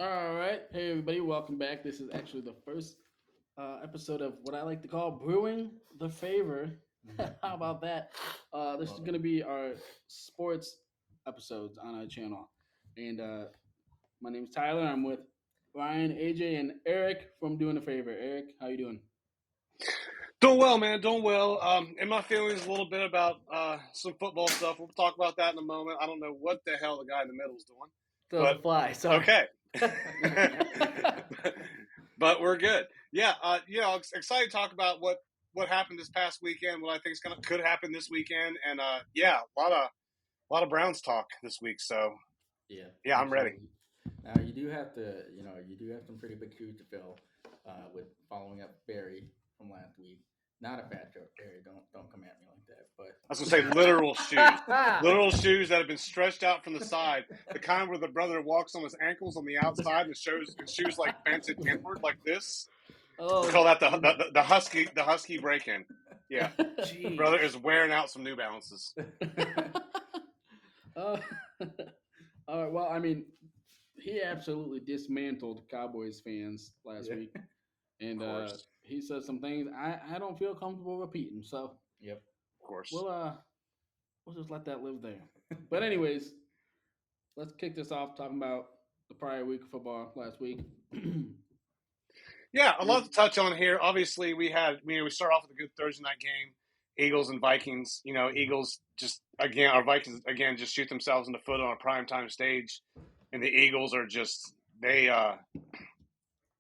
All right. Hey, everybody. Welcome back. This is actually the first episode of what I like to call Brewing the Favor. How about that? This is Love going to be our sports episodes on our channel. And my name is Tyler. I'm with Ryan, AJ, and Eric from Doing the Favor. Eric, how you doing? Doing well, man. Doing well. In my feelings a little bit about some football stuff. We'll talk about that in a moment. I don't know what the hell the guy in the middle is doing, Still but the fly. Sorry. okay. But we're good. Yeah. I'm excited to talk about what happened this past weekend. What I think could happen this weekend, and yeah, a lot of Browns talk this week. So Yeah, yeah, I'm ready. absolutely. Now you do have to, you do have some pretty big shoes to fill with following up Barry from last week. Not a fat joke, Barry. Don't come at me like that. But I was gonna say literal shoes that have been stretched out from the side, the kind where the brother walks on his ankles on the outside and shows his shoes like bent it inward like this. We oh, call that the husky break in. Yeah, brother Jeez. is wearing out some New Balances. uh, all right. Well, I mean, he absolutely dismantled Cowboys fans last Yeah. week, Of and course, he said some things I don't feel comfortable repeating. So Yep. of course. we'll uh we'll just let that live there. But anyways, let's kick this off talking about the prior week of football last week. Yeah, a lot Here's to touch on here. Obviously, we start off with a good Thursday night game, Eagles and Vikings. Eagles our Vikings again just shoot themselves in the foot on a primetime stage, and the Eagles are just they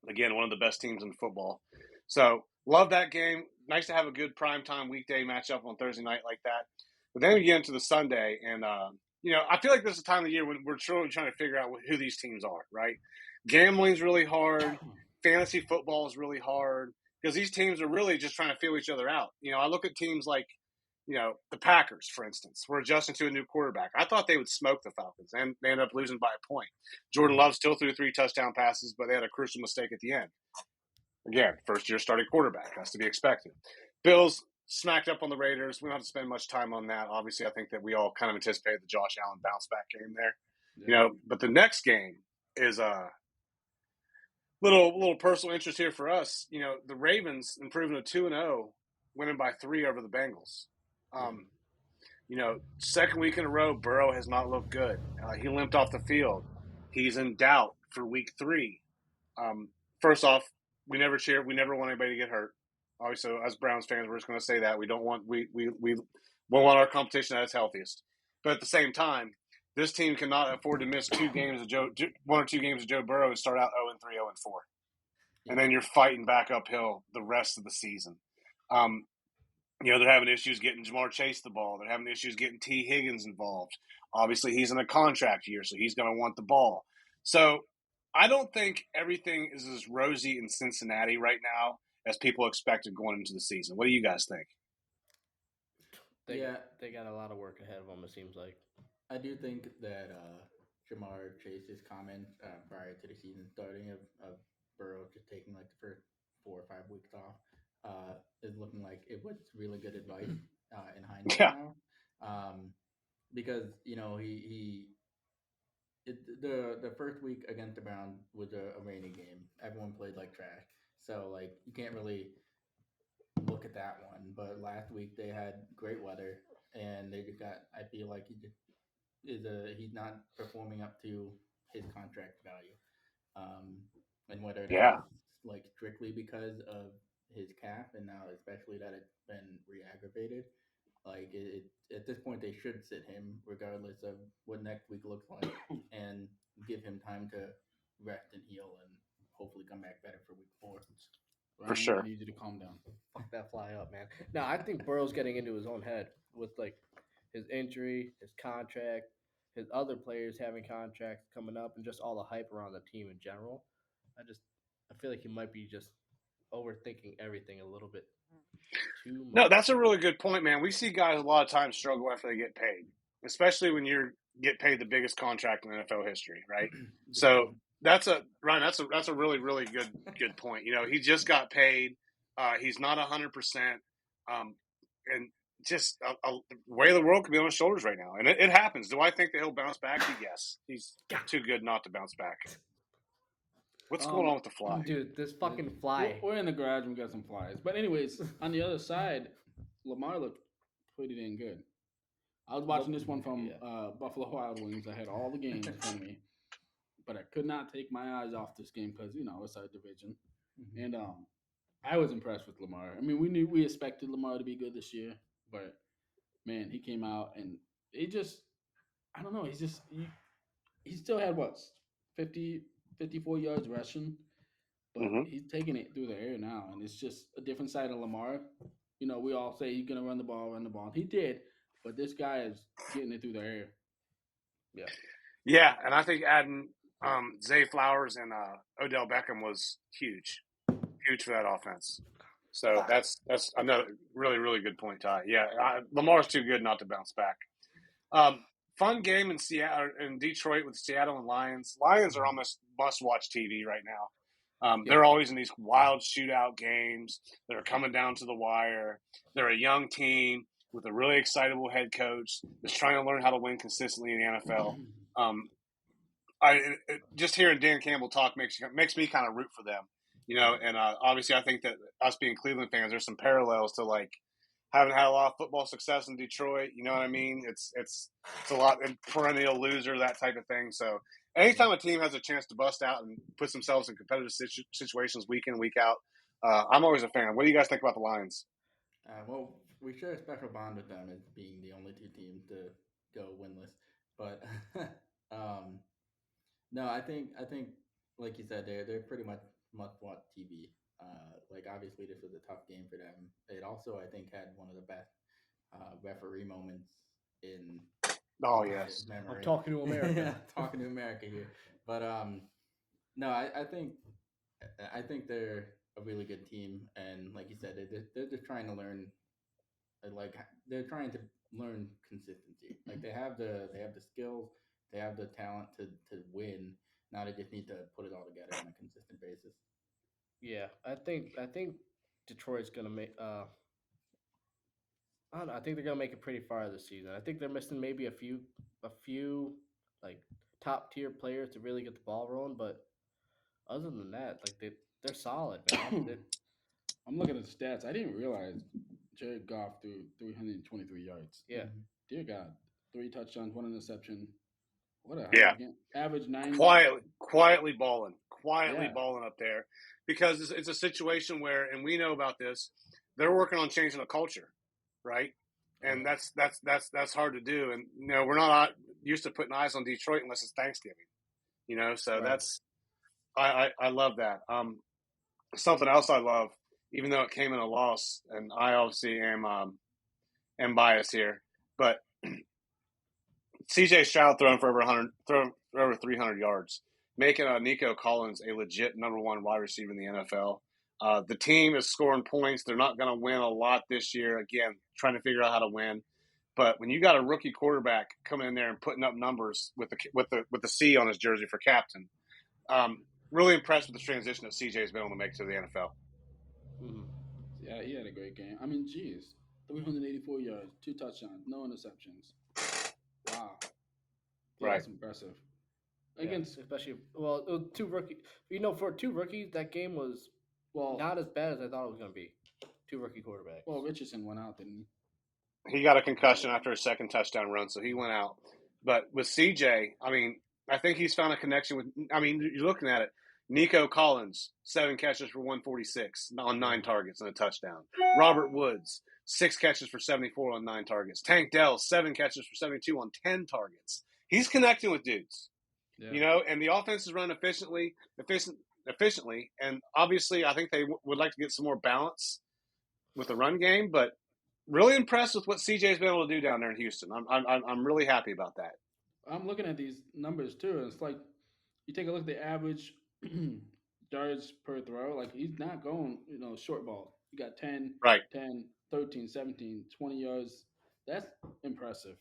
again one of the best teams in football. So love that game. Nice to have a good primetime weekday matchup on Thursday night like that. But then we get into the Sunday, and I feel like this is a time of the year when we're truly trying to figure out who these teams are. Right, gambling's really hard. Fantasy football is really hard because these teams are really just trying to feel each other out. I look at teams like the Packers, for instance, were adjusting to a new quarterback. I thought they would smoke the Falcons, and they ended up losing by a point. Jordan Love still threw 3 touchdown passes, but they had a crucial mistake at the end. Again, first year starting quarterback has to be expected. Bills smacked up on the Raiders. We don't have to spend much time on that. Obviously, I think that we all kind of anticipated the Josh Allen bounce back game there. yeah. But the next game is a little personal interest here for us. The Ravens improving to 2-0, winning by 3 over the Bengals. Yeah. Second week in a row, Burrow has not looked good. He limped off the field. He's in doubt for week 3. First off, we never cheer. We never want anybody to get hurt. Obviously, as Browns fans, we're just going to say that we don't want we want our competition at its healthiest. But at the same time, this team cannot afford to miss 2 games of one or 2 games of Joe Burrow and start out 0-3, 0-4, and then you're fighting back uphill the rest of the season. Um, they're having issues getting Jamar Chase the ball. They're having issues getting T. Higgins involved. Obviously, he's in a contract year, so he's going to want the ball. So I don't think everything is as rosy in Cincinnati right now as people expected going into the season. What do you guys think? They Yeah, they got a lot of work ahead of them. It seems like. I do think that Jamar Chase's comment prior to the season starting of Burrow just taking like the first 4 or 5 weeks off is looking like it was really good advice in hindsight Yeah, now, because the first week against the Browns was a rainy game. Everyone played like trash, so like you can't really look at that one. But last week they had great weather, and they just got. I feel like he's not performing up to his contract value. And whether that yeah, is like strictly because of his calf, and now especially that it's been re-aggravated, like at this point they should sit him regardless of what next week looks like, and give him time to rest and heal, and hopefully come back better for week 4. for Ryan, I sure. need you to calm down. Fuck that fly up, man. No, I think Burrow's getting into his own head with like his injury, his contract, his other players having contracts coming up, and just all the hype around the team in general. I feel like he might be just overthinking everything a little bit too No, much. that's a really good point, man. We see guys a lot of times struggle after they get paid, especially when you get paid the biggest contract in NFL history, right? Good So point. Ryan. That's a really really good point. He just got paid. He's not 100%, and just a way the world could be on his shoulders right now, and it happens. Do I think that he'll bounce back? Yes, he's God. too good not to bounce back. What's going on with the fly? Dude, this fucking fly. We're in the garage and we got some flies. But anyways, on the other side, Lamar looked pretty dang good. I was watching this one from Buffalo Wild Wings. I had all the games in front of me, but I could not take my eyes off this game because it's our division, and I was impressed with Lamar. I mean, we expected Lamar to be good this year, but man, he came out and he just I don't know. He still had what 50, 54 yards rushing, but Mm-hmm. he's taking it through the air now, and it's just a different side of Lamar. We all say he's gonna run the ball, run the ball. He did, but this guy is getting it through the air. Yeah. Yeah, and I think adding Zay Flowers and Odell Beckham was huge for that offense. So that's another really, really good point, Ty. Yeah, Lamar's too good not to bounce back. Fun game in Seattle, in Detroit with Seattle and Lions. Lions are almost must-watch TV right now. They're always in these wild shootout games that are coming down to the wire. They're a young team with a really excitable head coach that's trying to learn how to win consistently in the NFL. Just hearing Dan Campbell talk makes me kind of root for them, And obviously, I think that us being Cleveland fans, there's some parallels to like having had a lot of football success in Detroit. You know what I mean? It's a lot perennial loser, that type of thing. So anytime a team has a chance to bust out and put themselves in competitive situations week in, week out, I'm always a fan. What do you guys think about the Lions? Well, we share a special bond with them as being the only two teams to go winless. But no, I think like you said, they're pretty much must-watch TV. Like obviously, this was a tough game for them. It also, I think, had one of the best referee moments in yes, memory. I'm talking to America. Talking to America here. But no, I think they're a really good team, and like you said, they're just trying to learn. Like they're trying to learn consistency. Like they have the skills, they have the talent to win. Now they just need to put it all together on a consistent basis. Yeah, I think Detroit's gonna make. I don't know. I think they're gonna make it pretty far this season. I think they're missing maybe a few like top tier players to really get the ball rolling. But other than that, like they're solid, man. I'm looking at the stats. I didn't realize Jared Goff threw 323 yards. Yeah. Dear God, 3 touchdowns, 1 interception. What a game. Average 9. Quietly balling up there, because it's a situation where, and we know about this, they're working on changing the culture, right? And that's hard to do. And we're not used to putting eyes on Detroit unless it's Thanksgiving, So Right. that's I love that. Something else I love, even though it came in a loss, and I obviously am biased here, but CJ Stroud throwing for over 300 yards, making Nico Collins a legit number 1 wide receiver in the NFL. The team is scoring points. They're not going to win a lot this year. Again, trying to figure out how to win. But when you got a rookie quarterback coming in there and putting up numbers with the C on his jersey for captain, really impressed with the transition that CJ's been able to make to the NFL. Mm-hmm. Yeah, he had a great game. I mean, geez, 384 yards, 2 touchdowns, no interceptions. Wow. Yeah, right. That's impressive. Against especially 2 rookies. For 2 rookies, that game was not as bad as I thought it was going to be. 2 rookie quarterbacks. Well, Richardson went out, didn't he? He got a concussion after a second touchdown run, so he went out. But with CJ, I think he's found a connection with. You're looking at it. Nico Collins, 7 catches for 146 on 9 targets and a touchdown. Robert Woods, 6 catches for 74 on 9 targets. Tank Dell, 7 catches for 72 on 10 targets. He's connecting with dudes, and the offense is run efficiently, and obviously I think they would like to get some more balance with the run game, but really impressed with what CJ's been able to do down there in Houston. I'm really happy about that. I'm looking at these numbers too, and it's like you take a look at the average yards per throw. Like he's not going, short balls. You got 10, right. 10, 13, 17, 20 yards. That's impressive.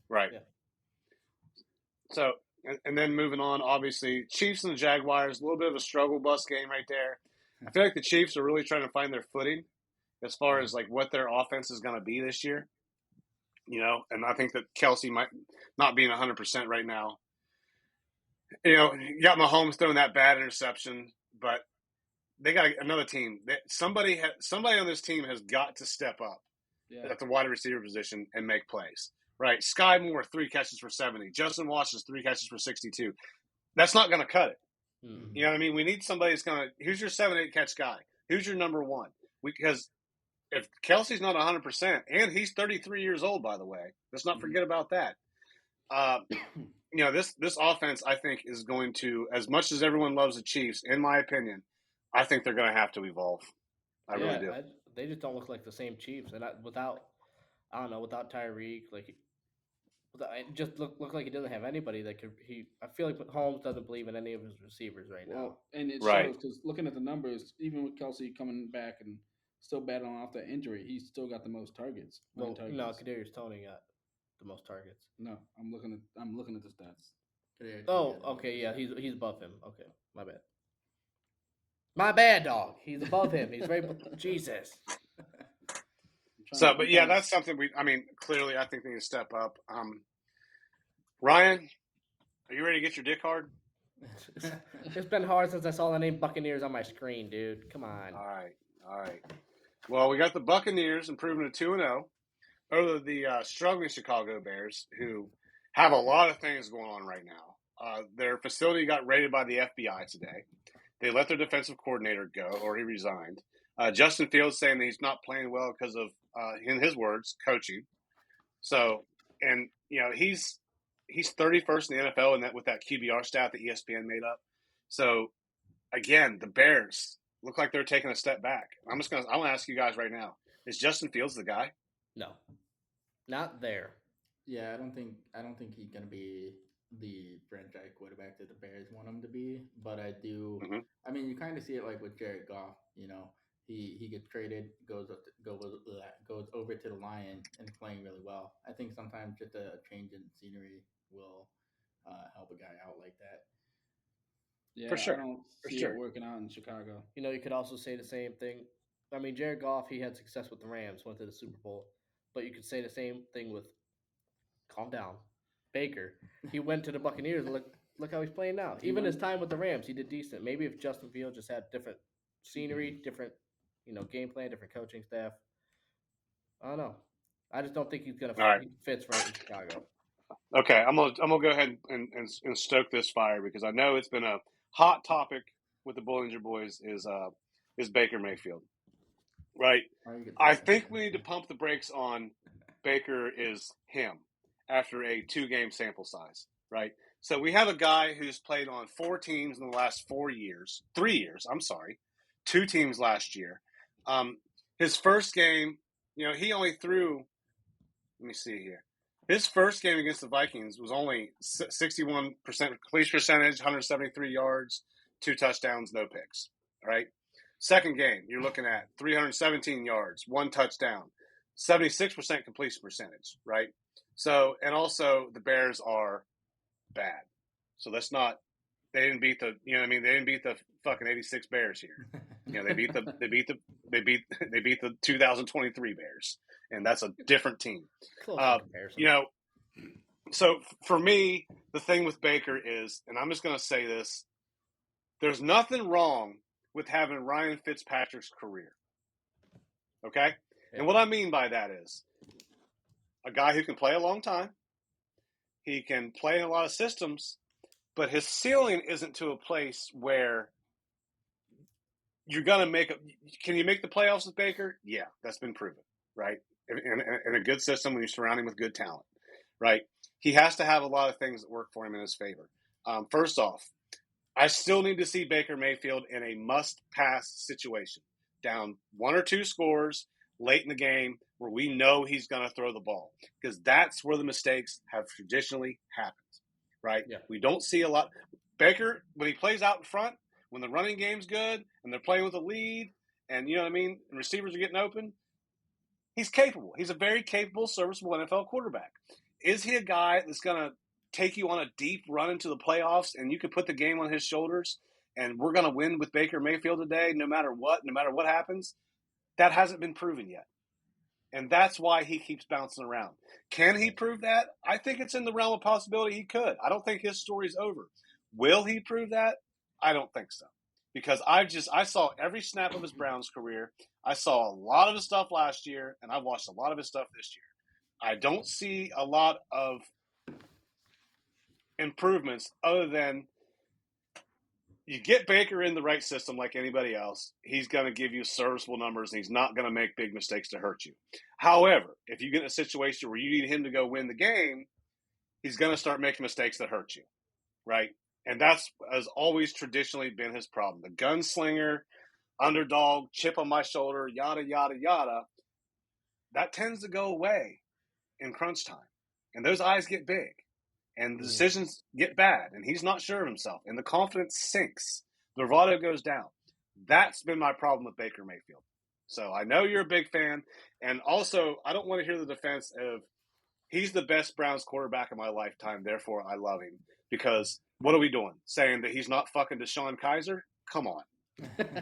Right. Yeah. So, and then moving on, obviously, Chiefs and the Jaguars, a little bit of a struggle bus game right there. I feel like the Chiefs are really trying to find their footing as far as like what their offense is going to be this year. And I think that Kelsey might not be 100% right now. You got Mahomes throwing that bad interception, but they got another team. Somebody on this team has got to step up at the wide receiver position and make plays. Right? Sky Moore 3 catches for 70. Justin Watson 3 catches for 62. That's not going to cut it. Mm-hmm. You know what I mean? We need somebody that's going to. Here's your 7-8 catch guy. Who's your number one? Because if Kelsey's not 100%, and he's 33 years old, by the way, let's not forget about that. This offense, I think, is going to, as much as everyone loves the Chiefs, in my opinion, I think they're going to have to evolve. I really do. They just don't look like the same Chiefs, and without Tyreek, it just look like he doesn't have anybody that could. I feel like Holmes doesn't believe in any of his receivers right now. And it shows because looking at the numbers, even with Kelsey coming back and still battling off that injury, he's still got the most targets. No, Kadarius Toney got the most targets. No, I'm looking at the stats. Okay, yeah, he's above him. Okay, my bad, dog. He's above him. He's very Jesus. So, but yeah, that's something clearly I think they need to step up. Ryan, are you ready to get your dick hard? It's been hard since I saw the name Buccaneers on my screen, dude. Come on. All right. Well, we got the Buccaneers improving to 2-0 over the struggling Chicago Bears, who have a lot of things going on right now. Their facility got raided by the FBI today. They let their defensive coordinator go, or he resigned. Justin Fields saying that he's not playing well because of, in his words, coaching. So, and he's 31st in the NFL and with that QBR stat that ESPN made up. So, again, the Bears look like they're taking a step back. I want to ask you guys right now: is Justin Fields the guy? No, not there. Yeah, I don't think he's gonna be the franchise quarterback that the Bears want him to be. But I do. Mm-hmm. I mean, you kind of see it like with Jared Goff. He gets traded, goes over to the Lions and is playing really well. I think sometimes just a change in scenery will help a guy out like that. Yeah, for sure. I don't see it working out in Chicago. You could also say the same thing. I mean, Jared Goff, he had success with the Rams, went to the Super Bowl. But you could say the same thing with, calm down, Baker. He went to the Buccaneers and look how he's playing now. Even his time with the Rams, he did decent. Maybe if Justin Fields just had different scenery, different game plan, different coaching staff. I don't know. I just don't think he's gonna he fits right in Chicago. Okay, I'm gonna go ahead and stoke this fire because I know it's been a hot topic with the Bollinger Boys is Baker Mayfield, right? I think we need to pump the brakes on Baker is him after a 2-game sample size, right? So we have a guy who's played on 4 teams in the last 3 years. 2 teams last year. His first game, he only threw. Let me see here. His first game against the Vikings was only 61% completion percentage, 173 yards, 2 touchdowns, no picks. All right. Second game, you're looking at 317 yards, 1 touchdown, 76% completion percentage. Right. So, and also the Bears are bad. So that's not. They didn't beat the. They didn't beat the fucking 86 Bears here. They beat the 2023 Bears, and that's a different team. So for me, the thing with Baker is, and I'm just going to say this: there's nothing wrong with having Ryan Fitzpatrick's career. Okay, and what I mean by that is a guy who can play a long time. He can play in a lot of systems, but his ceiling isn't to a place where you're going to make can you make the playoffs with Baker? Yeah, that's been proven, right? In a good system when you surround him with good talent, right? He has to have a lot of things that work for him in his favor. First off, I still need to see Baker Mayfield in a must-pass situation, down 1 or 2 scores late in the game where we know he's going to throw the ball, because that's where the mistakes have traditionally happened, right? Yeah. We don't see a lot. Baker, when he plays out in front, when the running game's good and they're playing with a lead and, and receivers are getting open, he's capable. He's a very capable, serviceable NFL quarterback. Is he a guy that's going to take you on a deep run into the playoffs and you can put the game on his shoulders and we're going to win with Baker Mayfield today no matter what happens? That hasn't been proven yet. And that's why he keeps bouncing around. Can he prove that? I think it's in the realm of possibility he could. I don't think his story's over. Will he prove that? I don't think so. Because I saw every snap of his Browns career. I saw a lot of his stuff last year, and I've watched a lot of his stuff this year. I don't see a lot of improvements other than you get Baker in the right system like anybody else, he's going to give you serviceable numbers, and he's not going to make big mistakes to hurt you. However, if you get in a situation where you need him to go win the game, he's going to start making mistakes that hurt you, right? And that's has always traditionally been his problem. The gunslinger, underdog, chip on my shoulder, yada, yada, yada, that tends to go away in crunch time. And those eyes get big. And the decisions get bad. And he's not sure of himself. And the confidence sinks. The bravado goes down. That's been my problem with Baker Mayfield. So I know you're a big fan. And also, I don't want to hear the defense of he's the best Browns quarterback of my lifetime, therefore I love him. Because what are we doing? Saying that he's not fucking Deshaun Kaiser? Come on.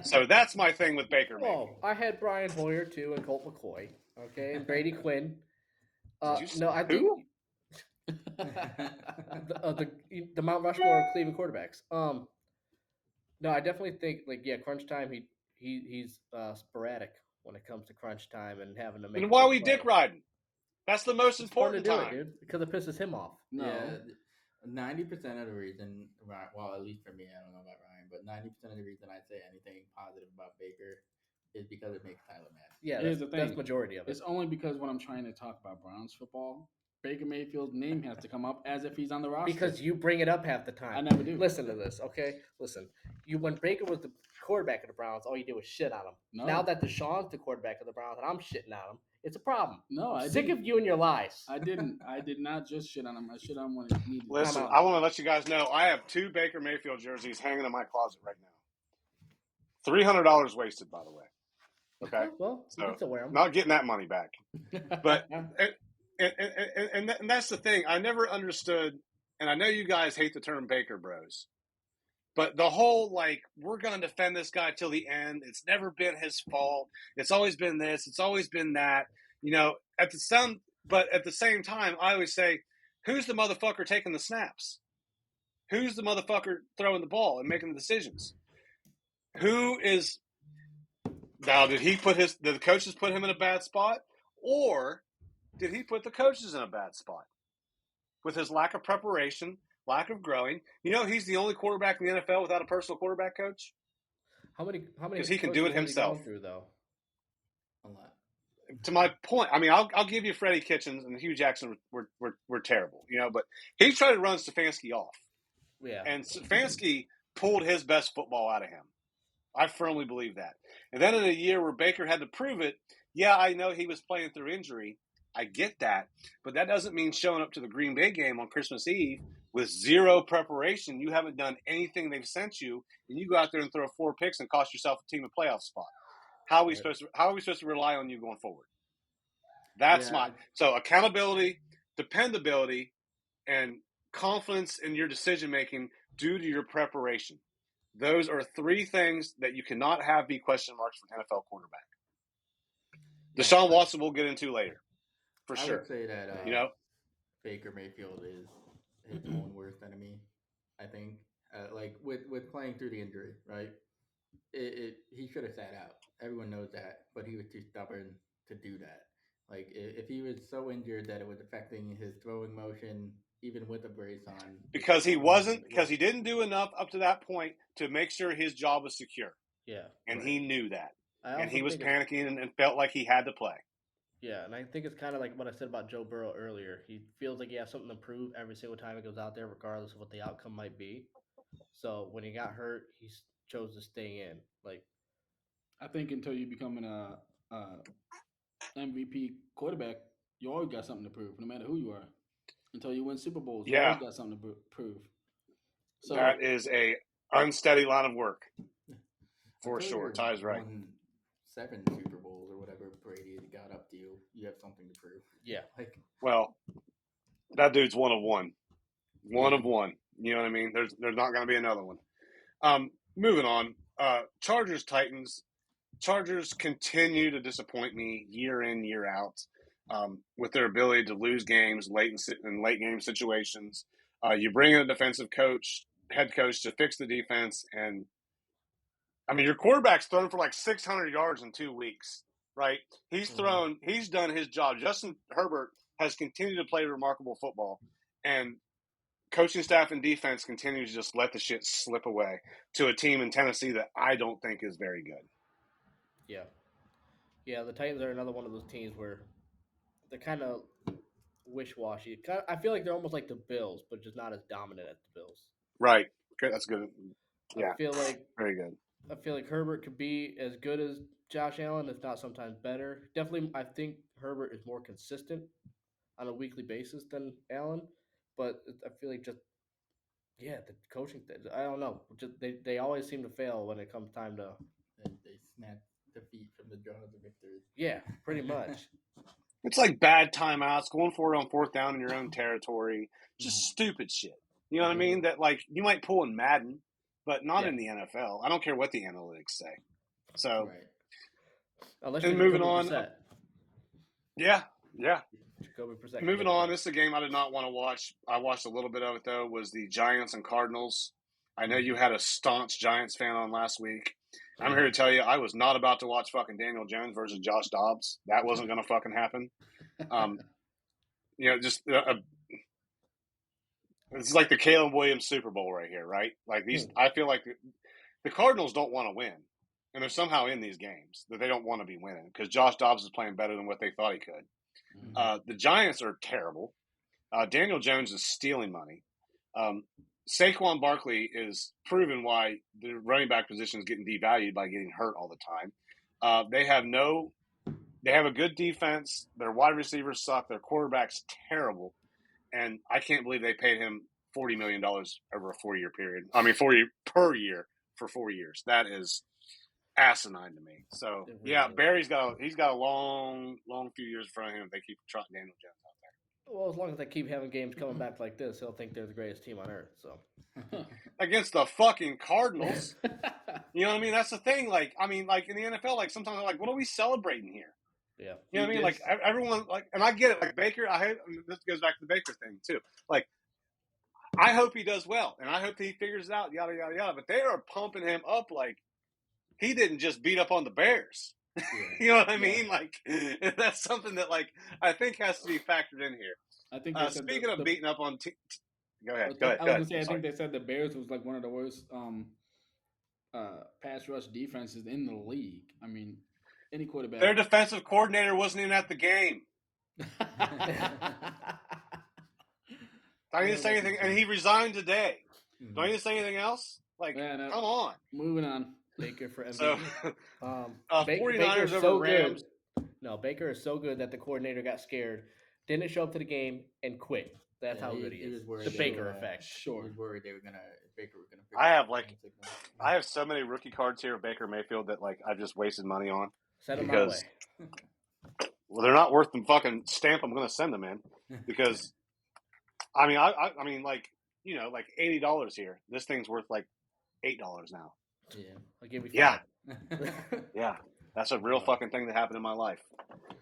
So that's my thing with Baker Mayfield. I had Brian Hoyer too and Colt McCoy. Okay, and Brady Quinn. Who? I think the Mount Rushmore of Cleveland quarterbacks. No, I definitely think crunch time. He's sporadic when it comes to crunch time and having to make. And why are we dick riding? That's the most important time, dude, because it pisses him off. No. Yeah, 90% of the reason, well, at least for me, I don't know about Ryan, but 90% of the reason I say anything positive about Baker is because it makes Tyler mad. Yeah, Here's the thing. That's majority of it. It's only because when I'm trying to talk about Browns football, Baker Mayfield's name has to come up as if he's on the roster. Because you bring it up half the time. I never do. Listen to this, okay? Listen. When Baker was the quarterback of the Browns, all you did was shit on him. No. Now that Deshaun's the quarterback of the Browns and I'm shitting on him, it's a problem. No, I Sick didn't. of you and your lies. I didn't. I did not just shit on him. I shit on him when it needed. Listen, I want to let you guys know I have 2 Baker Mayfield jerseys hanging in my closet right now. $300 wasted, by the way. Okay? Well, you can still wear them. Not getting that money back. But and that's the thing. I never understood, and I know you guys hate the term Baker Bros, but the whole, we're going to defend this guy till the end. It's never been his fault. It's always been this. It's always been that. But at the same time, I always say, who's the motherfucker taking the snaps? Who's the motherfucker throwing the ball and making the decisions? Who is now? Did the coaches put him in a bad spot, or did he put the coaches in a bad spot with his lack of preparation, lack of growing? He's the only quarterback in the NFL without a personal quarterback coach. How many? Because he can do it himself. Through, though? A lot. To my point, I mean, I'll give you Freddie Kitchens and Hugh Jackson were terrible, but he tried to run Stefanski off. Yeah. And Stefanski pulled his best football out of him. I firmly believe that. And then in a year where Baker had to prove it, yeah, I know he was playing through injury. I get that. But that doesn't mean showing up to the Green Bay game on Christmas Eve with zero preparation. You haven't done anything they've sent you, and you go out there and throw 4 picks and cost yourself a team a playoff spot. How are we supposed to rely on you going forward? That's so accountability, dependability, and confidence in your decision making due to your preparation. Those are 3 things that you cannot have be question marks for an NFL quarterback. Deshaun Watson we'll get into later, for sure. I would say that Baker Mayfield is his own worst enemy. I think, with playing through the injury, right? He should have sat out. Everyone knows that, but he was too stubborn to do that. If he was so injured that it was affecting his throwing motion, even with a brace on. Because he didn't do enough up to that point to make sure his job was secure. Yeah. And he knew that. And he was panicking and felt like he had to play. Yeah, and I think it's kind of like what I said about Joe Burrow earlier. He feels like he has something to prove every single time he goes out there, regardless of what the outcome might be. So when he got hurt, he chose to stay in. I think until you become an MVP quarterback, you always got something to prove, no matter who you are. Until you win Super Bowls, you always got something to prove. So that is a unsteady line of work, for sure. Ty's right. 7 Super Bowls or whatever Brady got up to you. You have something to prove. Yeah. Well, that dude's one of one. One of one. You know what I mean? There's not going to be another one. Moving on. Chargers, Titans. Chargers continue to disappoint me year in, year out with their ability to lose games in late game situations. You bring in a defensive coach head coach to fix the defense. And I mean, your quarterback's thrown for like 600 yards in 2 weeks, right? He's done his job. Justin Herbert has continued to play remarkable football, and coaching staff and defense continue to just let the shit slip away to a team in Tennessee that I don't think is very good. Yeah. Yeah, the Titans are another one of those teams where they're kind of wish-washy. I feel like they're almost like the Bills, but just not as dominant as the Bills. Right. Okay, that's good. Yeah. I feel like very good. I feel like Herbert could be as good as Josh Allen, if not sometimes better. Definitely, I think Herbert is more consistent on a weekly basis than Allen, but I feel like just the coaching thing. I don't know. Just they always seem to fail when it comes time to. They snap defeat from the jaws of victory. Yeah, pretty much. It's like bad timeouts, going for it on fourth down in your own territory, just stupid shit. You know what I mean? That like you might pull in Madden, but not in the NFL. I don't care what the analytics say. So, unless and you're moving on. Yeah. Moving on, this is a game I did not want to watch. I watched a little bit of it though. Was the Giants and Cardinals. I know you had a staunch Giants fan on last week. I'm here to tell you, I was not about to watch fucking Daniel Jones versus Josh Dobbs. That wasn't going to fucking happen. Just it's like the Caleb Williams Super Bowl right here, right? Like these, I feel like the Cardinals don't want to win, and they're somehow in these games that they don't want to be winning because Josh Dobbs is playing better than what they thought he could. The Giants are terrible. Daniel Jones is stealing money. Saquon Barkley is proven why the running back position is getting devalued by getting hurt all the time. They have a good defense. Their wide receivers suck. Their quarterback's terrible. And I can't believe they paid him $40 million over a 4-year period. I mean, 40 per year for 4 years. That is asinine to me. So, Barry's got a long few years in front of him if they keep trotting Daniel Jones out there. Well, as long as they keep having games coming back like this, he'll think they're the greatest team on earth. So against the fucking Cardinals, you know what I mean? That's the thing. Like, I mean, like in the NFL, like sometimes I'm like, what are we celebrating here? Yeah, you know what I mean? Like everyone, like, and I get it. Like Baker, this goes back to the Baker thing too. Like, I hope he does well, and I hope he figures it out. Yada yada yada. But they are pumping him up like he didn't just beat up on the Bears. Yeah. You know what I mean? Like that's something that like I think has to be factored in here. I think speaking of beating up on, go ahead. I was gonna say I think they said the Bears was like one of the worst pass rush defenses in the league. I mean, any quarterback. Their defensive coordinator wasn't even at the game. I didn't say anything, and he resigned today. Do I need to say anything else? Like, come on. Moving on. Baker for MVP. So, 49ers over so Rams. Good. No, Baker is so good that the coordinator got scared, didn't show up to the game, and quit. That's how good he is. The Baker effect. Sure. He was worried Baker was gonna. I have so many rookie cards here of Baker Mayfield that like I've just wasted money on. Send them my way. Well, they're not worth the fucking stamp I'm going to send them in because, I mean, I mean, like like $80 here. This thing's worth like $8 now. Yeah, I'll give you $5. Yeah, that's a real fucking thing that happened in my life.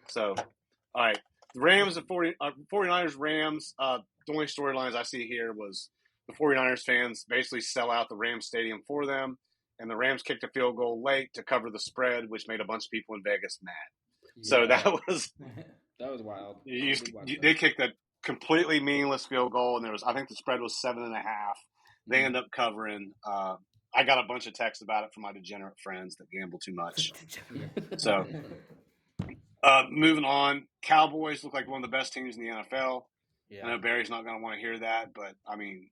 So, all right, the Rams and 49ers Rams. The only storylines I see here was the 49ers fans basically sell out the Rams stadium for them, and the Rams kicked a field goal late to cover the spread, which made a bunch of people in Vegas mad. Yeah. So that was wild. They kicked a completely meaningless field goal, and I think the spread was 7.5. They end up covering. I got a bunch of texts about it from my degenerate friends that gamble too much. So, moving on, Cowboys look like one of the best teams in the NFL. Yeah. I know Barry's not going to want to hear that, but I mean,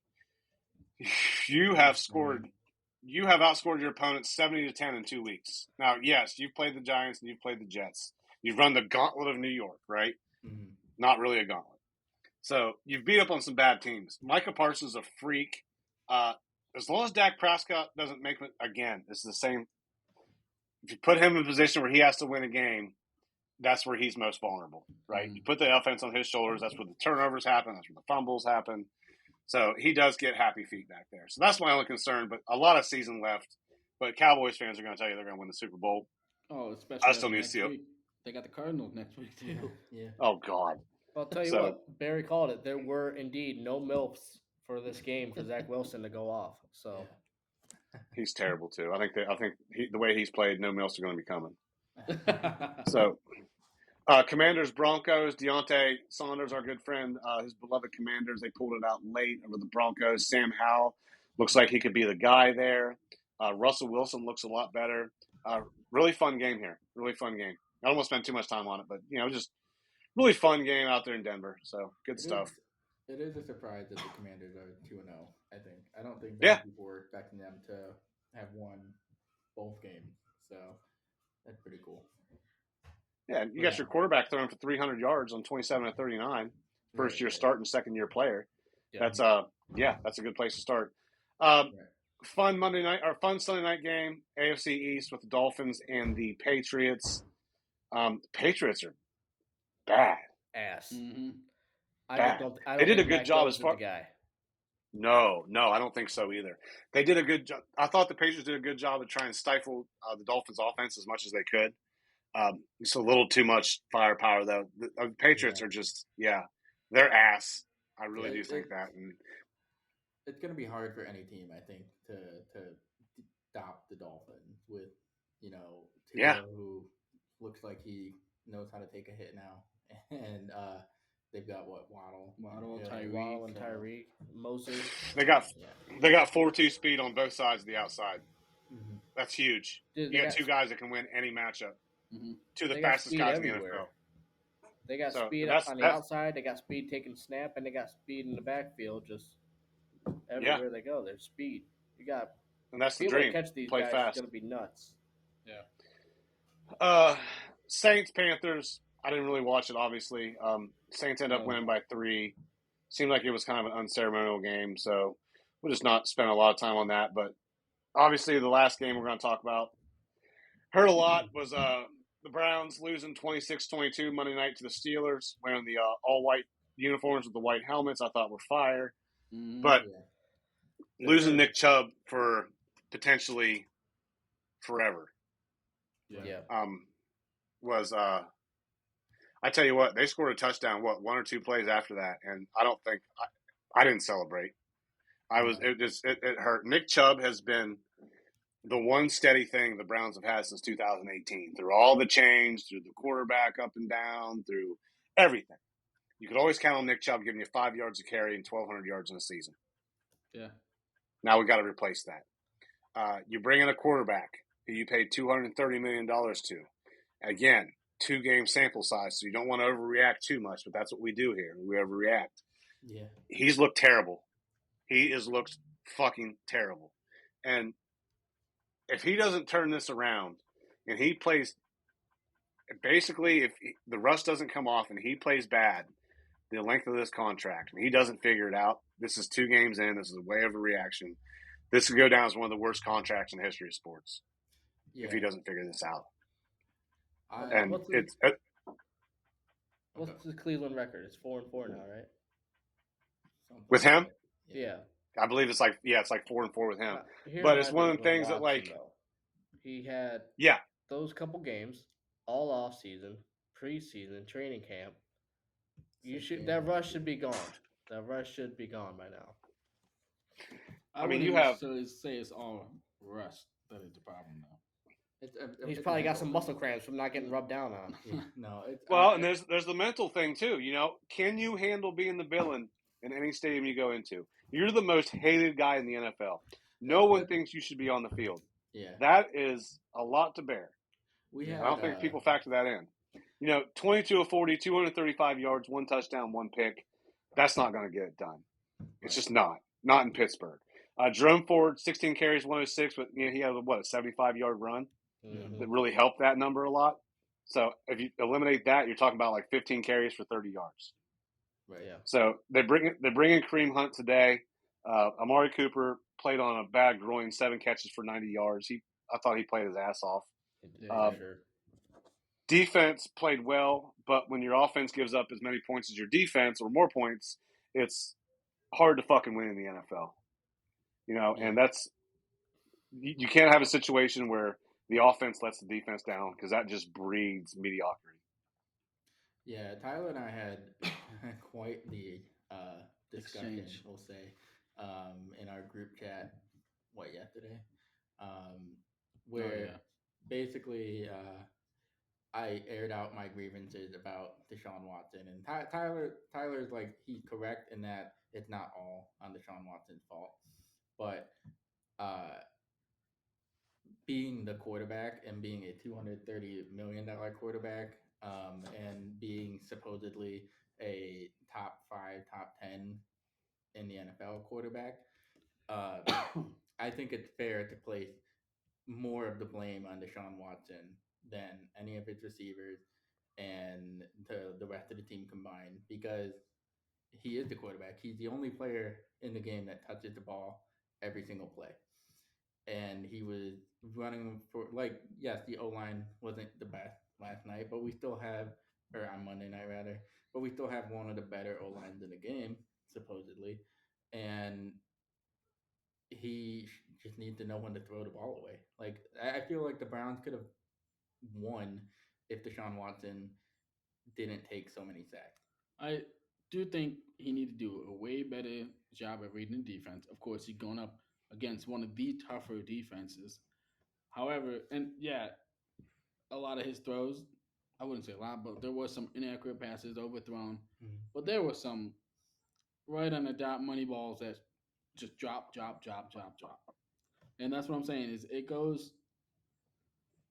you have outscored your opponent 70-10 in 2 weeks. Now, yes, you've played the Giants and you've played the Jets. You've run the gauntlet of New York, right? Mm-hmm. Not really a gauntlet. So you've beat up on some bad teams. Micah Parsons is a freak. As long as Dak Prescott doesn't make it again, it's the same. If you put him in a position where he has to win a game, that's where he's most vulnerable, right? Mm-hmm. You put the offense on his shoulders. That's where the turnovers happen. That's where the fumbles happen. So he does get happy feet back there. So that's my only concern. But a lot of season left. But Cowboys fans are going to tell you they're going to win the Super Bowl. Oh, especially I still need to see it. They got the Cardinals next week too. Yeah. Oh God. I'll tell you what, Barry called it. There were indeed no MILFs for this game for Zach Wilson to go off. So He's terrible too. I think the way he's played, no Mills are going to be coming. Yeah. So, Commanders Broncos. Deontay Saunders, our good friend, his beloved Commanders. They pulled it out late over the Broncos. Sam Howell looks like he could be the guy there. Russell Wilson looks a lot better. Really fun game here. Really fun game. I don't want to spend too much time on it, but just really fun game out there in Denver. So good stuff. It is a surprise that the Commanders are 2-0. I think. I don't think Yeah. people were expecting them to have won both games. So that's pretty cool. Yeah, you got your quarterback throwing for 300 yards on 27 of 39. First year starting, second year player. Yeah. That's a good place to start. Fun Monday night or fun Sunday night game, AFC East with the Dolphins and the Patriots. Patriots are bad. Ass. Mm-hmm. I They did a think good Mac job Jones as is far. the guy. No, I don't think so either. They did a good job. I thought the Patriots did a good job of trying to stifle the Dolphins' offense as much as they could. It's a little too much firepower, though. The Patriots are just, they're ass. I really do think that. And it's going to be hard for any team, I think, to stop the Dolphins with, Tua, who looks like he knows how to take a hit now. And they've got Waddle, Waddle and Tyreek, Moses. They got 4-2 speed on both sides of the outside. Mm-hmm. That's huge. Dude, you got two guys that can win any matchup. Mm-hmm. Two of the fastest guys in the NFL. They got speed on the outside. They got speed taking snap, and they got speed in the backfield. Just everywhere they go, there's speed. And that's the people dream. To catch these Play guys fast. It's gonna be nuts. Yeah. Saints Panthers. I didn't really watch it, obviously. Saints end up winning by 3. Seemed like it was kind of an unceremonial game, so we'll just not spend a lot of time on that. But obviously, the last game we're going to talk about, heard a lot, was the Browns losing 26-22 Monday night to the Steelers, wearing the all-white uniforms with the white helmets. I thought were fire. Mm-hmm. But losing Nick Chubb for potentially forever. Was I tell you what, they scored a touchdown 1 or 2 plays after that, and I don't think I didn't celebrate. It hurt. Nick Chubb has been the one steady thing the Browns have had since 2018, through all the change, through the quarterback up and down, through everything. You could always count on Nick Chubb giving you 5 yards a carry and 1,200 yards in a season. Yeah. Now we got to replace that. You bring in a quarterback who you paid $230 million to. Again, 2-game sample size, so you don't want to overreact too much, but that's what we do here. We overreact. Yeah. He's looked terrible. He has looked fucking terrible. And if he doesn't turn this around and he plays – basically, if the rust doesn't come off and he plays bad the length of this contract and he doesn't figure it out, this is 2 games in. This is a way overreaction. This could go down as one of the worst contracts in the history of sports if he doesn't figure this out. What's the Cleveland record? It's 4-4 now, right? With him? Yeah. I believe it's like 4-4 with him. But it's one of the things that he had those couple games all off season, preseason, training camp. That rush should be gone. That rush should be gone by now. I mean, you have to say it's all rust that is the problem now. He's probably got some muscle cramps from not getting rubbed down on. And there's the mental thing too. Can you handle being the villain in any stadium you go into? You're the most hated guy in the NFL. No one thinks you should be on the field. Yeah, that is a lot to bear. I don't think people factor that in. 22 of 40, 235 yards, 1 touchdown, 1 pick. That's not going to get it done. It's just not in Pittsburgh. Jerome Ford, 16 carries, 106, but he had a 75-yard run. Mm-hmm. That really helped that number a lot. So if you eliminate that, you're talking about like 15 carries for 30 yards. Right. Yeah. So they bring in Kareem Hunt today. Amari Cooper played on a bad groin, 7 catches for 90 yards. I thought he played his ass off. Sure. Defense played well, but when your offense gives up as many points as your defense or more points, it's hard to fucking win in the NFL. And that's you can't have a situation where the offense lets the defense down because that just breeds mediocrity. Yeah, Tyler and I had quite the discussion, we'll say, in our group chat. What yesterday? Um, Oh where yeah. basically I aired out my grievances about Deshaun Watson, and Tyler's like he's correct in that it's not all on Deshaun Watson's fault, but uh, being the quarterback and being a $230 million quarterback, and being supposedly a top five, top 10 in the NFL quarterback, uh, I think it's fair to place more of the blame on Deshaun Watson than any of his receivers and the rest of the team combined, because he is the quarterback. He's the only player in the game that touches the ball every single play. And he was running for, like, yes, the O line wasn't the best last night, but we still have, or on Monday night rather, but we still have one of the better O lines in the game, supposedly. And he just needs to know when to throw the ball away. Like, I feel like the Browns could have won if Deshaun Watson didn't take so many sacks. I do think he need to do a way better job at reading the defense. Of course, he's going up against one of the tougher defenses. However, and yeah, a lot of his throws, I wouldn't say a lot, but there was some inaccurate passes overthrown. Mm. But there was some right on the dot money balls that just drop, drop, drop, drop, drop. And that's what I'm saying is it goes.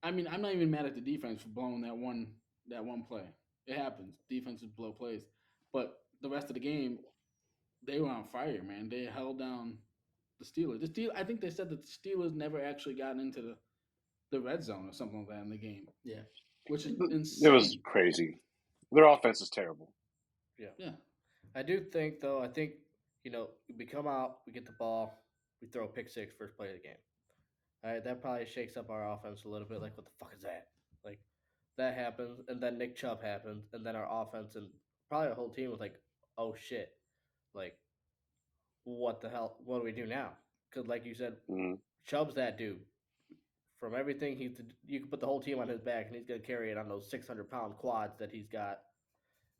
I mean, I'm not even mad at the defense for blowing that one play. It happens. Defenses blow plays, but the rest of the game, they were on fire, man. They held down the Steelers. I think they said that the Steelers never actually gotten into the red zone or something like that in the game, Yeah. which is It was insane. crazy. Their offense is terrible. Yeah. Yeah. I do think though. I think we come out, we get the ball, we throw a pick six first play of the game. All right, that probably shakes up our offense a little bit. Like, what the fuck is that? Like, that happens, and then Nick Chubb happens, and then our offense and probably our whole team was like, oh shit, like, what the hell? What do we do now? Because, like you said, Mm. Chubb's that dude. From everything you can put the whole team on his back, and he's gonna carry it on those 600-pound quads that he's got,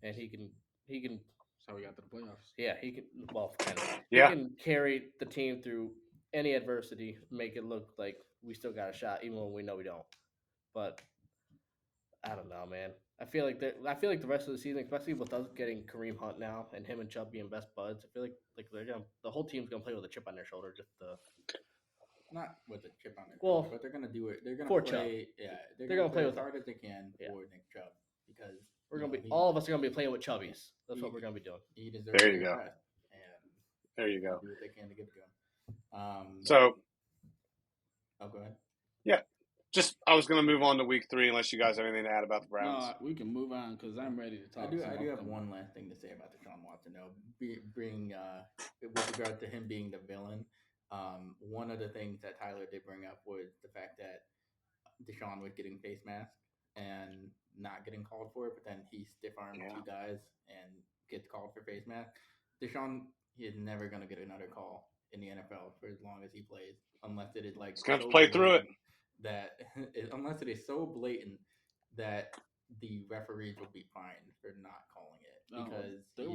and he can That's how we got to the playoffs. yeah he can well kind of he Yeah. can carry the team through any adversity, make it look like we still got a shot, even when we know we don't. But I don't know, man. I feel like the rest of the season, especially with us getting Kareem Hunt now and him and Chubb being best buds, I feel like the whole team's gonna play with a chip on their shoulder. Just the Not with a chip on their shoulder, well but they're gonna do it. They're gonna for Chubb, play. Yeah, they're they're gonna gonna play play as with hard as they can yeah. for Nick Chubb, because We're you gonna know be all of us are gonna be playing with Chubbies. That's what we're gonna be doing. he deserves There you their go. best, and There you they'll go. do what they can to give it to him. So, Oh, go ahead. yeah, just I was going to move on to week 3 unless you guys have anything to add about the Browns. No, we can move on because I'm ready to talk. I do have one last thing to say about Deshaun Watson, though. With regard to him being the villain, one of the things that Tyler did bring up was the fact that Deshaun was getting face mask and not getting called for it, but then he stiff armed Yeah. two guys and gets called for face mask. Deshaun, he is never going to get another call in the NFL for as long as he plays, unless it is like He's going to so have to play through it. that unless it is so blatant that the referees will be fined for not calling it, because there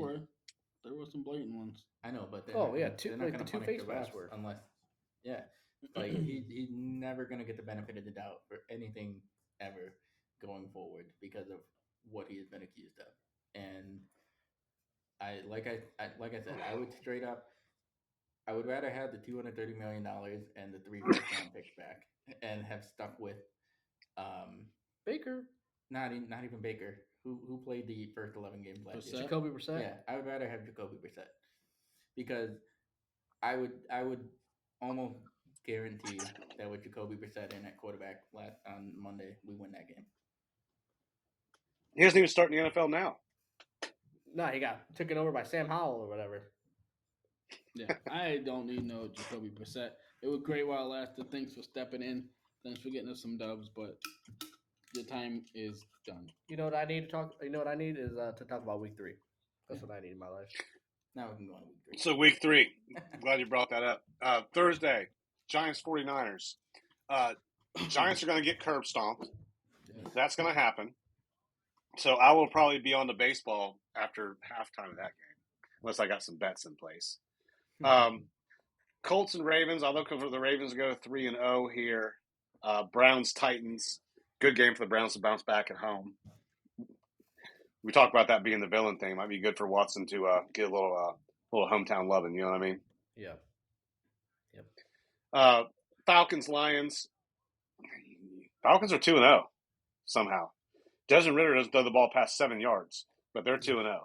were some blatant ones. I know, but Oh, yeah, they're like not the going to two punish face the refs masks were. unless, yeah, like he's never going to get the benefit of the doubt for anything ever going forward because of what he has been accused of. And like I said, I would straight up, I would rather have the $230 million and the 3 first-round picks back, and have stuck with Baker, not even Baker, who played the first 11 games last year. Brissett? Jacoby Brissett. Yeah, I would rather have Jacoby Brissett, because I would almost guarantee that with Jacoby Brissett in at quarterback on Monday, we win that game. He doesn't even start in the NFL now. No, he got taken over by Sam Howell or whatever. Yeah, I don't need no Jacoby Brissett. It was great while it lasted. Thanks for stepping in. Thanks for getting us some dubs, but your time is done. You know what I need to talk? You know what I need is to talk about week 3. That's what I need in my life. Now we can go on to week 3. So week 3, I'm glad you brought that up. Thursday, Giants 49ers. Giants are going to get curb stomped. That's going to happen. So I will probably be on the baseball after halftime of that game, unless I got some bets in place. Colts and Ravens. I look for the Ravens to go 3-0 here. Browns Titans. Good game for the Browns to bounce back at home. We talked about that being the villain thing. Might be good for Watson to get a little hometown loving. You know what I mean? Yeah. Falcons Lions. Falcons are 2-0 somehow. Desmond Ritter doesn't throw the ball past 7 yards, but they're 2-0.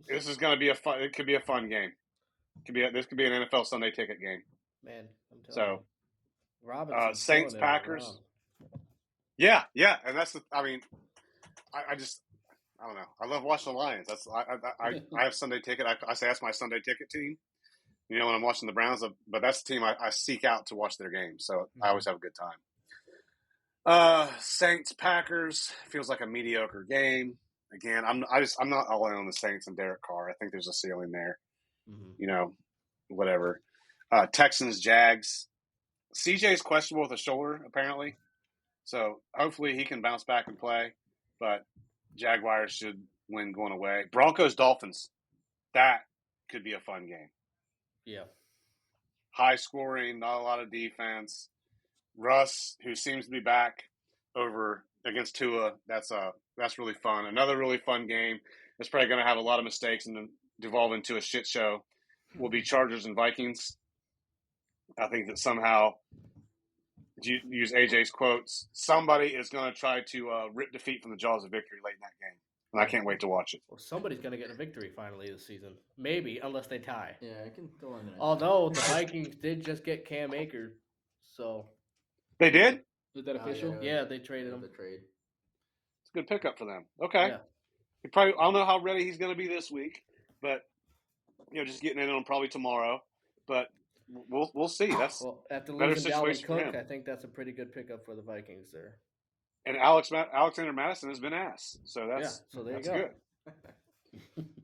This is going to be a fun. It could be a fun game. This could be an NFL Sunday ticket game. Man, I'm telling you. Robinson, Saints Packers. Yeah, and that's I don't know. I love watching the Lions. That's I have Sunday ticket. I say that's my Sunday ticket team. You know, when I'm watching the Browns, but that's the team I seek out to watch their games. So I always have a good time. Saints Packers feels like a mediocre game. Again, I'm not all in on the Saints and Derek Carr. I think there's a ceiling there. Mm-hmm. You know, whatever. Texans Jags. CJ's questionable with a shoulder apparently, so hopefully he can bounce back and play. But Jaguars should win going away. Broncos Dolphins. That could be a fun game. Yeah. High scoring, not a lot of defense. Russ, who seems to be back over against Tua, that's really fun. Another really fun game. It's probably going to have a lot of mistakes and devolve into a shit show. Will be Chargers and Vikings. I think that somehow, to use AJ's quotes, somebody is going to try to rip defeat from the jaws of victory late in that game. And I can't wait to watch it. Well, somebody's going to get a victory finally this season. Maybe, unless they tie. Yeah, I can go on. Although the Vikings did just get Cam Akers, so. They did? Is that official? Yeah, they traded him. The trade. It's a good pickup for them. Okay. Yeah. I don't know how ready he's going to be this week, but just getting in on him probably tomorrow. But we'll see. That's after better losing situation Dalvin for Cook, him. I think that's a pretty good pickup for the Vikings there. And Alexander Madison has been ass, so that's there you go.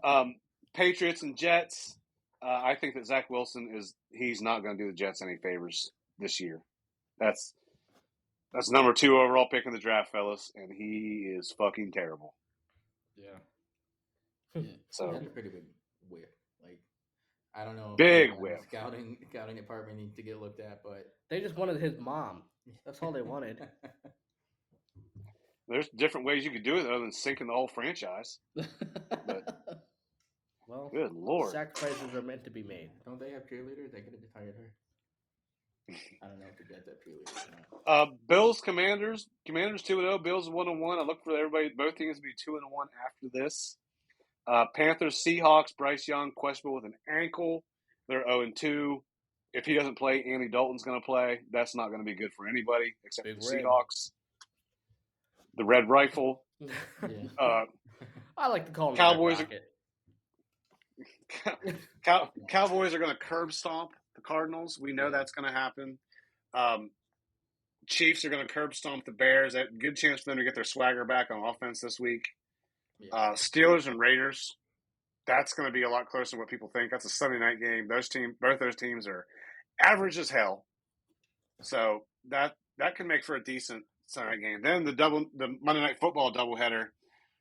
Good. Patriots and Jets. I think that Zach Wilson he's not going to do the Jets any favors this year. That's number 2 overall pick in the draft, fellas, and he is fucking terrible. Yeah. So that's a pretty big whip. Like, I don't know. Big whip. Scouting department needs to get looked at, but they just wanted his mom. That's all they wanted. There's different ways you could do it other than sinking the whole franchise. But, well, good Lord. Sacrifices are meant to be made. Don't they have cheerleaders? They could have hired her. I don't know if the Jets have cheerleaders or not. Bills, Commanders. Commanders 2-0. Bills 1-1. I look for both teams to be 2-1 after this. Panthers, Seahawks. Bryce Young questionable with an ankle. They're 0-2. If he doesn't play, Andy Dalton's going to play. That's not going to be good for anybody except for the Seahawks. The Red Rifle. Yeah. I like to call him Cowboys. Rocket. Cowboys are going to curb stomp the Cardinals. We know that's going to happen. Chiefs are going to curb stomp the Bears. A good chance for them to get their swagger back on offense this week. Yeah. Steelers and Raiders. That's going to be a lot closer than what people think. That's a Sunday night game. Both those teams are average as hell. So that can make for a decent Sunday night game. Then the Monday Night Football doubleheader.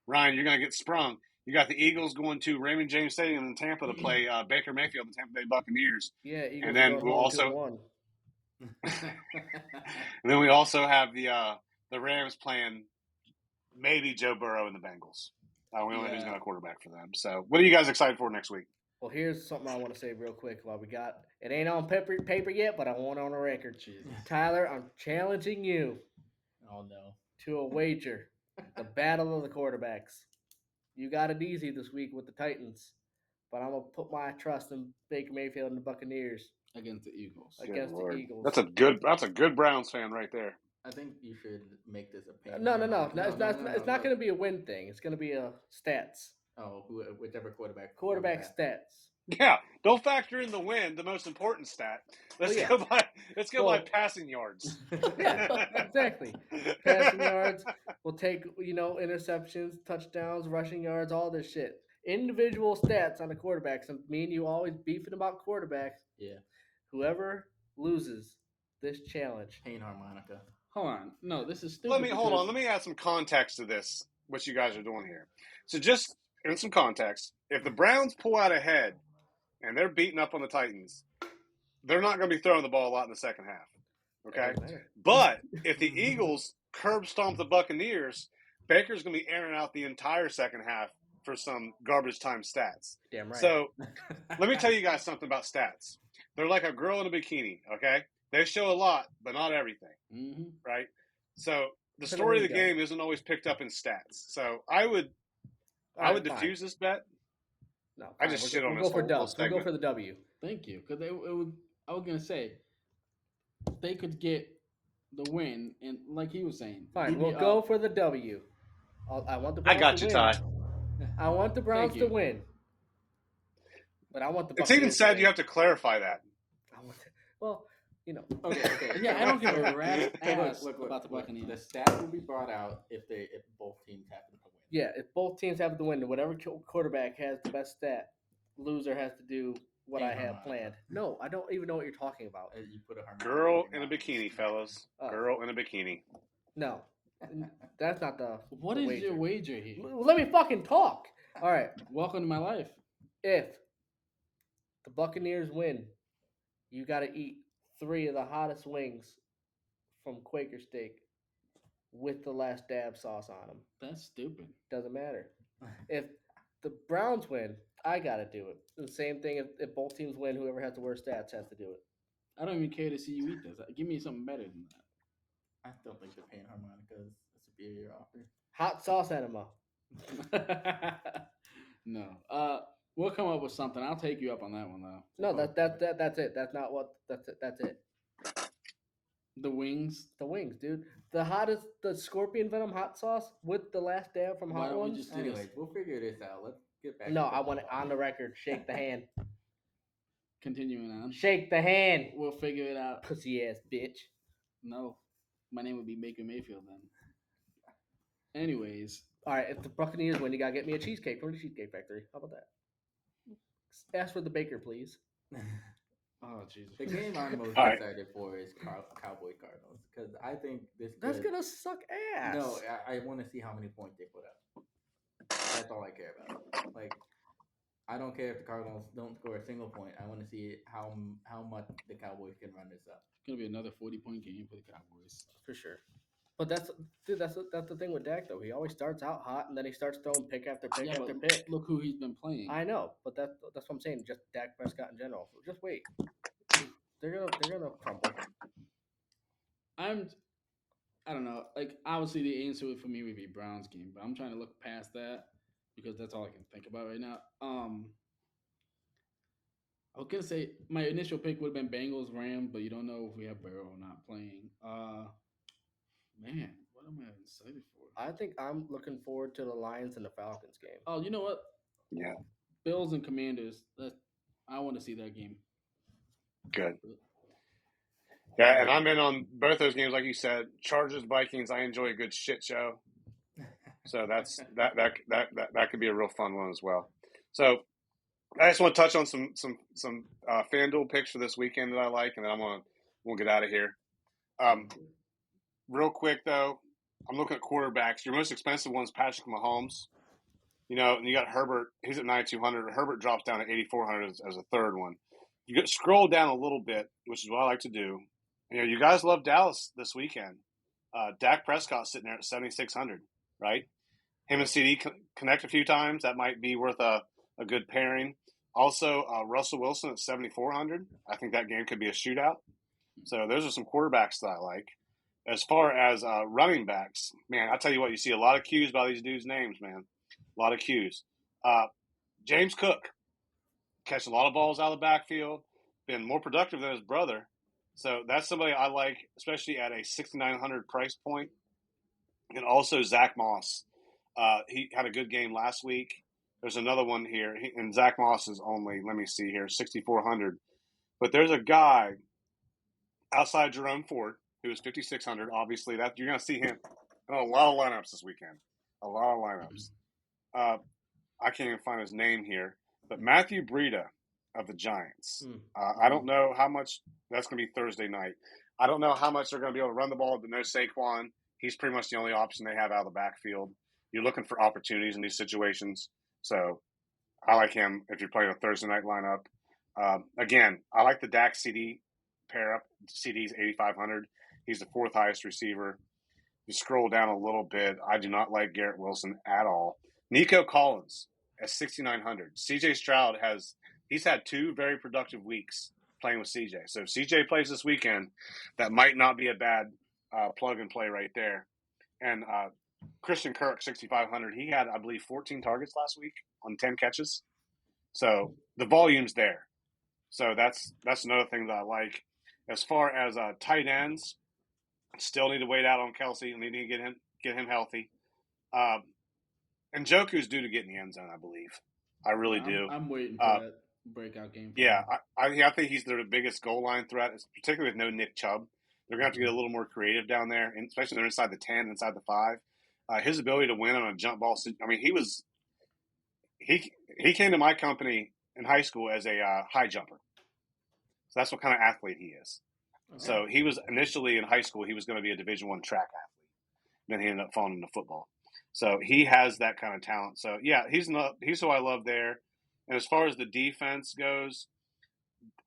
Ryan, you're going to get sprung. You got the Eagles going to Raymond James Stadium in Tampa to play Baker Mayfield and Tampa Bay Buccaneers. Yeah, Eagles. And then we'll also and then we also have the Rams playing maybe Joe Burrow and the Bengals. We don't know who's going to quarterback for them. So, what are you guys excited for next week? Well, here's something I want to say real quick while we got it. Ain't on paper yet, but I want it on the record. Tyler, I'm challenging you. Oh no. To a wager. The battle of the quarterbacks. You got it easy this week with the Titans, but I'm gonna put my trust in Baker Mayfield and the Buccaneers against the Eagles. The Eagles. That's a good Browns fan right there. I think you should make this a pain. No. It's not going to be a win thing. It's going to be a stats. Oh, whichever quarterback. Quarterback stats. Yeah, don't factor in the win, the most important stat. Let's go by passing yards. Yeah, exactly. Passing yards. We'll take interceptions, touchdowns, rushing yards, all this shit. Individual stats on the quarterbacks. And me and you always beefing about quarterbacks. Yeah. Whoever loses this challenge. Pain harmonica. Hold on. No, this is stupid. Let me add some context to this, what you guys are doing here. So just in some context, if the Browns pull out ahead and they're beating up on the Titans, they're not going to be throwing the ball a lot in the second half. Okay, Doesn't matter. but if the Eagles curb stomp the Buccaneers, Baker's going to be airing out the entire second half for some garbage time stats. Damn right. So let me tell you guys something about stats. They're like a girl in a bikini. Okay, they show a lot, but not everything. Mm-hmm. Right. So the story of the game isn't always picked up in stats. So I would diffuse this bet. No, I just shit on this whole segment. We'll go for the W. Thank you, because I was gonna say they could get the win, and like he was saying, fine, we'll go for the W. I want the Browns I got to you, win. Ty. I want the Browns to win, but I want the. It's even said you have to clarify that. Well, you know. Okay. Yeah, I don't give a rat's ass about the Buccaneers. The stat will be brought out if both teams happen to win. Yeah, if both teams happen to win, whatever quarterback has the best stat, loser has to do what I have planned. No, I don't even know what you're talking about. You put a girl in a bikini, fellas. Girl in a bikini. No, that's not the. What is your wager here? Let me fucking talk. All right. Welcome to my life. If the Buccaneers win, you got to eat 3 of the hottest wings from Quaker Steak with the last dab sauce on them. That's stupid. Doesn't matter. If the Browns win, I got to do it. The same thing if both teams win, whoever has the worst stats has to do it. I don't even care to see you eat this. Give me something better than that. I still think the Pain Harmonica is a superior offer. Hot sauce enema. No. We'll come up with something. I'll take you up on that one though. No, that's it. That's not what. That's it. The wings. The wings, dude. The scorpion venom hot sauce with the last dab from Hot Ones. Anyways, we'll figure this out. Let's get back. No, I want it on the record. Shake the hand. Continuing on. Shake the hand. We'll figure it out. Pussy ass bitch. No, my name would be Baker Mayfield then. Anyways. All right, if the Buccaneers win, you gotta get me a cheesecake from the Cheesecake Factory. How about that? Ask for the baker, please. Oh, Jesus. The game I'm most excited for is Cowboy Cardinals because I think that's gonna suck ass. No, I want to see how many points they put up. That's all I care about. Like, I don't care if the Cardinals don't score a single point. I want to see how much the Cowboys can run this up. It's gonna be another 40-point game for the Cowboys for sure. But that's the thing with Dak though. He always starts out hot and then he starts throwing pick after pick after pick. Look who he's been playing. I know, but that's what I'm saying. Just Dak Prescott in general. Just wait. They're gonna crumble. I don't know. Like obviously the answer for me would be Browns game, but I'm trying to look past that because that's all I can think about right now. I was gonna say my initial pick would have been Bengals Rams, but you don't know if we have Burrow not playing. Man, what am I excited for? I think I'm looking forward to the Lions and the Falcons game. Oh, you know what? Yeah. Bills and Commanders. I want to see that game. Good. Yeah, and I'm in on both those games, like you said. Chargers, Vikings. I enjoy a good shit show, so that could be a real fun one as well. So I just want to touch on some FanDuel picks for this weekend that I like, and then we'll get out of here. Real quick though, I'm looking at quarterbacks. Your most expensive one's Patrick Mahomes. You know, and you got Herbert. He's at 9,200. Herbert drops down to 8,400 as a third one. You scroll down a little bit, which is what I like to do. You know, you guys love Dallas this weekend. Dak Prescott sitting there at 7,600, right? Him and CD connect a few times. That might be worth a good pairing. Also, Russell Wilson at 7,400. I think that game could be a shootout. So those are some quarterbacks that I like. As far as running backs, man, I tell you what, you see a lot of Q's by these dudes' names, man. A lot of Q's. James Cook, catch a lot of balls out of the backfield, been more productive than his brother. So that's somebody I like, especially at a 6,900 price point. And also Zach Moss. He had a good game last week. There's another one here, and Zach Moss is only, let me see here, 6,400. But there's a guy outside Jerome Ford who is 5,600. Obviously, that you're going to see him in a lot of lineups this weekend. A lot of lineups. I can't even find his name here, but Matthew Breida of the Giants. I don't know how much that's going to be Thursday night. I don't know how much they're going to be able to run the ball, but no Saquon. He's pretty much the only option they have out of the backfield. You're looking for opportunities in these situations. So I like him if you're playing a Thursday night lineup. Again, I like the Dax CD pair up. CD's 8,500. He's the fourth highest receiver. You scroll down a little bit. I do not like Garrett Wilson at all. Nico Collins at 6,900. CJ Stroud he's had two very productive weeks playing with CJ. So if CJ plays this weekend, that might not be a bad plug and play right there. And Christian Kirk, 6,500. He had, I believe, 14 targets last week on 10 catches. So the volume's there. So that's another thing that I like. As far as tight ends, still need to wait out on Kelsey. Need to get him healthy. And Joku's due to get in the end zone, I believe. I really do. I'm waiting for that breakout game. Yeah, I think he's their biggest goal line threat, particularly with no Nick Chubb. They're going to have to get a little more creative down there, and especially they're inside the 10, inside the 5. His ability to win on a jump ball. I mean, he came to my company in high school as a high jumper. So that's what kind of athlete he is. Okay. So he was initially in high school, he was going to be a Division I track athlete. Then he ended up falling into football. So he has that kind of talent. So yeah, he's who I love there. And as far as the defense goes,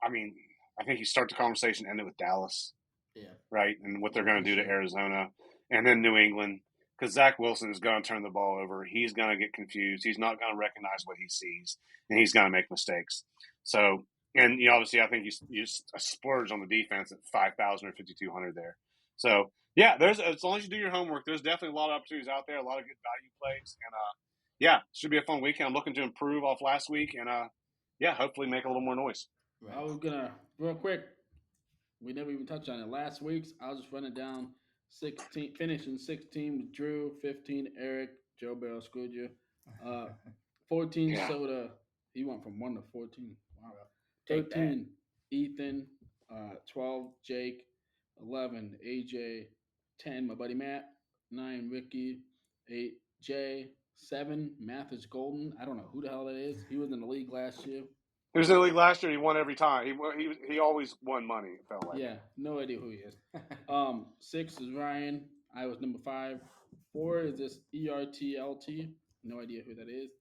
I mean, I think you start the conversation ended with Dallas. Yeah. Right? And what they're going to do to Arizona and then New England. Because Zach Wilson is going to turn the ball over. He's going to get confused. He's not going to recognize what he sees. And he's going to make mistakes. So, and obviously I think you splurge on the defense at 5,000 or 5,200 there. So, yeah, as long as you do your homework, there's definitely a lot of opportunities out there, a lot of good value plays. And, yeah, should be a fun weekend. I'm looking to improve off last week and, yeah, hopefully make a little more noise. Right. I was going to, real quick, we never even touched on it. Last week's, I was just running down 16, finishing 16 with Drew, 15 Eric, Joe Barrow screwed you. 14 Soda. He went from 1 to 14. Wow. 13 Ethan, 12 Jake, 11 AJ, 10 my buddy Matt, 9 Ricky, 8 Jay, 7 Mathis Golden. I don't know who the hell that is. He was in the league last year. He was in the league last year. He won every time. He always won money. It felt like. Yeah, no idea who he is. 6 is Ryan. I was number 5. 4 is this ERTLT. No idea who that is.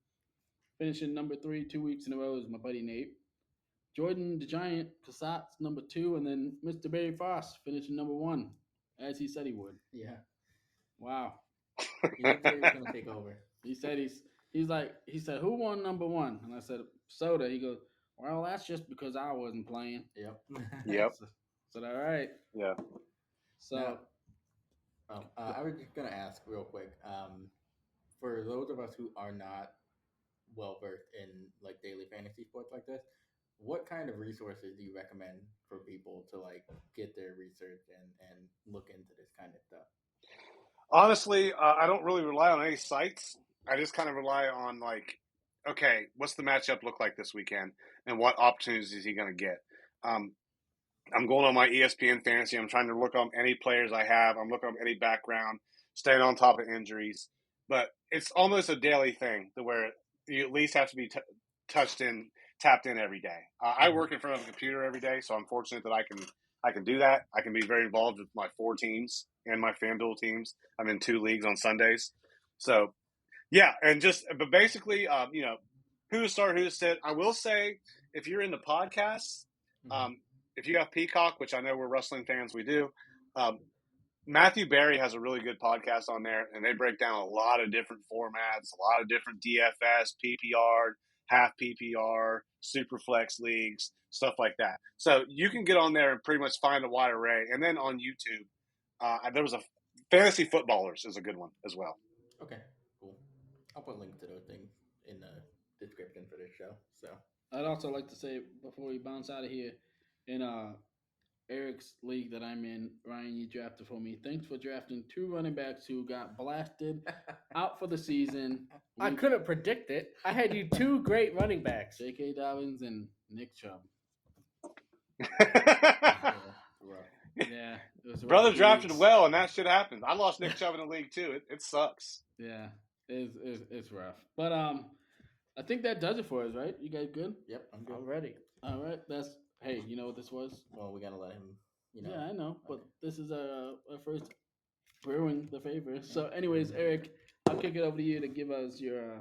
Finishing number 3 2 weeks in a row is my buddy Nate. Jordan the Giant Casat's number 2, and then Mr. Barry Frost finishing number 1, as he said he would. Yeah. Wow. He looks like he's gonna take over. He said who won number 1? And I said Soda. He goes, well, that's just because I wasn't playing. Yep. So all right. Yeah. So. I was just gonna ask real quick. For those of us who are not well versed in like daily fantasy sports like this, what kind of resources do you recommend for people to like get their research and look into this kind of stuff? Honestly, I don't really rely on any sites. I just kind of rely on like, okay, what's the matchup look like this weekend, and what opportunities is he going to get? I'm going on my ESPN fantasy. I'm trying to look up any players I have. I'm looking up any background, staying on top of injuries. But it's almost a daily thing to where you at least have to be tapped in every day. I work in front of a computer every day, so I'm fortunate that I can do that. I can be very involved with my 4 teams and my FanDuel teams. I'm in 2 leagues on Sundays. So, yeah, but basically, who to start, who to sit. I will say, if you're into podcasts, if you have Peacock, which I know we're wrestling fans, we do, Matthew Berry has a really good podcast on there, and they break down a lot of different formats, a lot of different DFS, PPR, half PPR, super flex leagues, stuff like that. So you can get on there and pretty much find a wide array. And then on YouTube, there was a Fantasy Footballers is a good one as well. Okay, cool. I'll put links to those things in the description for this show. So I'd also like to say before we bounce out of here, in Eric's league that I'm in, Ryan, you drafted for me. Thanks for drafting 2 running backs who got blasted out for the season. I couldn't predict it. I had you 2 great running backs, J.K. Dobbins and Nick Chubb. Yeah, brother drafted well, and that shit happens. I lost Nick Chubb in the league too. It sucks. Yeah, it's rough. But I think that does it for us, right? You guys good? Yep, I'm good. I'm ready. All right, hey, you know what this was? Well, we gotta let him. Yeah, I know, but this is our first Brewing the favor. So, anyways, Eric, I'll kick it over to you to give us your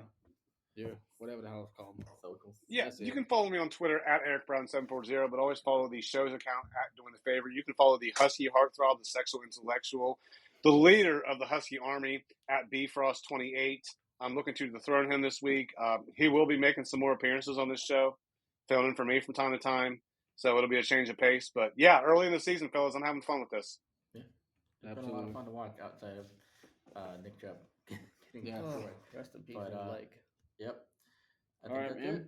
Yeah, whatever the hell it's called. Socials. Yeah, That's you it. can follow me on Twitter at EricBrown740, but always follow the show's account at Doing the Favor. You can follow the Husky Heartthrob, the sexual intellectual, the leader of the Husky Army at Bfrost28. I'm looking to dethrone him this week. He will be making some more appearances on this show, filling in for me from time to time. So it'll be a change of pace. But yeah, early in the season, fellas, I'm having fun with this. Yeah, it's been a lot of Absolutely. fun to watch outside of Nick Chubb getting Yeah. Oh, destroyed. rest in peace But, in his leg. Yep. I All think right, that's man. it.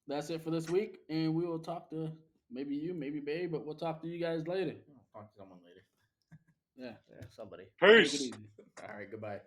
That's it for this week, and we will talk to maybe you, maybe Babe, but we'll talk to you guys later. I'll talk to someone later. Yeah. Yeah, somebody. Take it Peace. easy. All right, goodbye.